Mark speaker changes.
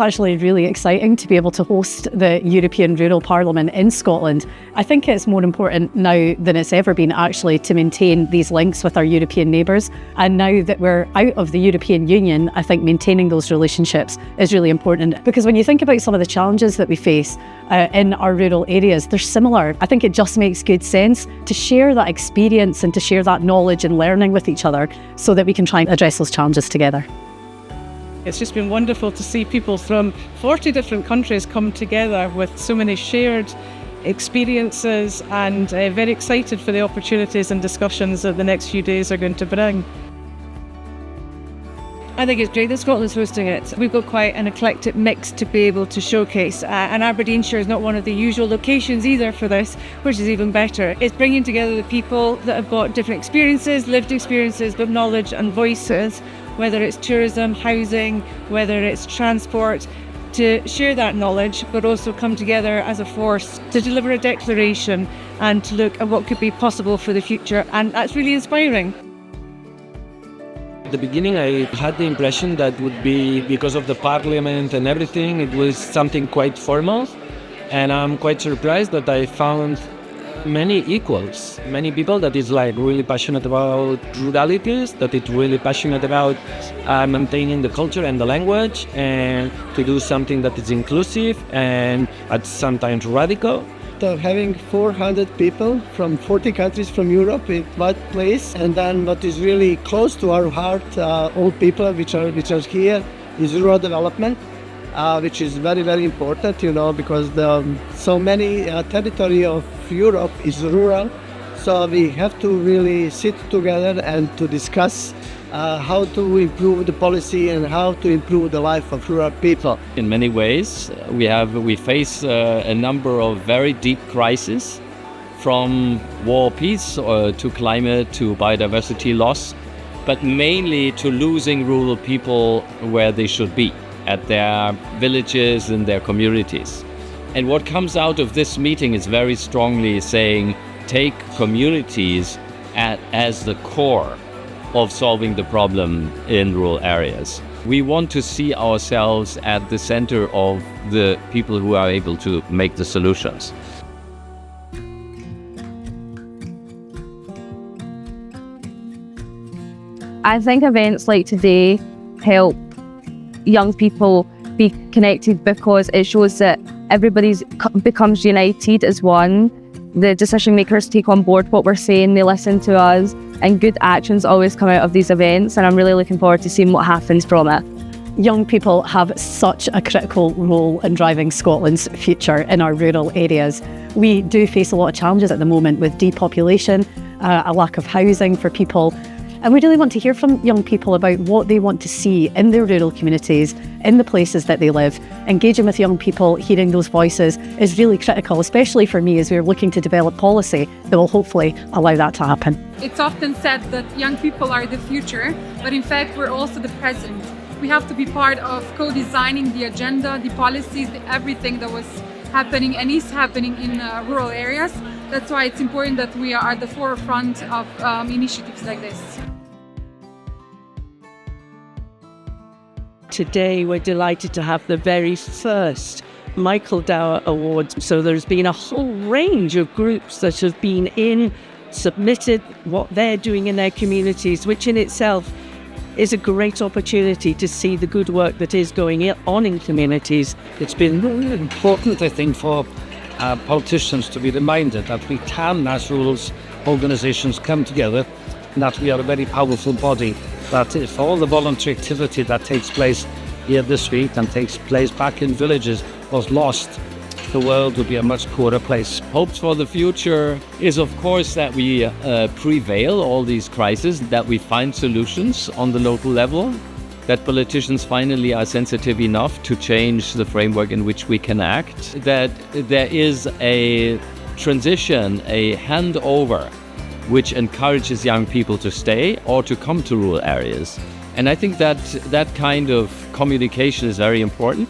Speaker 1: It's actually really exciting to be able to host the European Rural Parliament in Scotland. I think it's more important now than it's ever been actually to maintain these links with our European neighbours. And now that we're out of the European Union, I think maintaining those relationships is really important, because when you think about some of the challenges that we face in our rural areas, they're similar. I think it just makes good sense to share that experience and to share that knowledge and learning with each other so that we can try and address those challenges together.
Speaker 2: It's just been wonderful to see people from 40 different countries come together with so many shared experiences, and very excited for the opportunities and discussions that the next few days are going to bring.
Speaker 3: I think it's great that Scotland's hosting it. We've got quite an eclectic mix to be able to showcase, and Aberdeenshire is not one of the usual locations either for this, which is even better. It's bringing together the people that have got different experiences, lived experiences, but knowledge and voices, whether it's tourism, housing, whether it's transport, to share that knowledge, but also come together as a force to deliver a declaration and to look at what could be possible for the future, and that's really inspiring.
Speaker 4: At the beginning, I had the impression that would be, because of the parliament and everything, it was something quite formal. And I'm quite surprised that I found many equals, many people that is like really passionate about ruralities, that it's really passionate about maintaining the culture and the language, and to do something that is inclusive and at sometimes radical.
Speaker 5: Having 400 people from 40 countries from Europe in one place, and then what is really close to our heart, all people which are here, is rural development, which is very, very important, because so many territory of Europe is rural. So we have to really sit together and to discuss how to improve the policy and how to improve the life of rural people.
Speaker 6: In many ways, we face a number of very deep crises, from war, peace, to climate, to biodiversity loss, but mainly to losing rural people where they should be, at their villages and their communities. And what comes out of this meeting is very strongly saying, take communities as the core of solving the problem in rural areas. We want to see ourselves at the center of the people who are able to make the solutions.
Speaker 7: I think events like today help young people be connected, because it shows that everybody becomes united as one. The decision makers take on board what we're saying, they listen to us, and good actions always come out of these events, and I'm really looking forward to seeing what happens from it.
Speaker 1: Young people have such a critical role in driving Scotland's future in our rural areas. We do face a lot of challenges at the moment with depopulation, a lack of housing for people. And we really want to hear from young people about what they want to see in their rural communities, in the places that they live. Engaging with young people, hearing those voices is really critical, especially for me as we're looking to develop policy that will hopefully allow that to happen.
Speaker 8: It's often said that young people are the future, but in fact we're also the present. We have to be part of co-designing the agenda, the policies, everything that was happening and is happening in rural areas. That's why it's important that we are at the forefront of initiatives like this.
Speaker 2: Today we're delighted to have the very first Michael Dower Awards. So there's been a whole range of groups that have been submitted what they're doing in their communities, which in itself is a great opportunity to see the good work that is going on in communities.
Speaker 9: It's been really important, I think, for politicians to be reminded that we can, as rural organisations, come together, and that we are a very powerful body. That if all the voluntary activity that takes place here this week and takes place back in villages was lost, the world would be a much poorer place.
Speaker 6: Hopes for the future is, of course, that we prevail all these crises, that we find solutions on the local level, that politicians finally are sensitive enough to change the framework in which we can act, that there is a transition, a handover, which encourages young people to stay or to come to rural areas. And I think that that kind of communication is very important.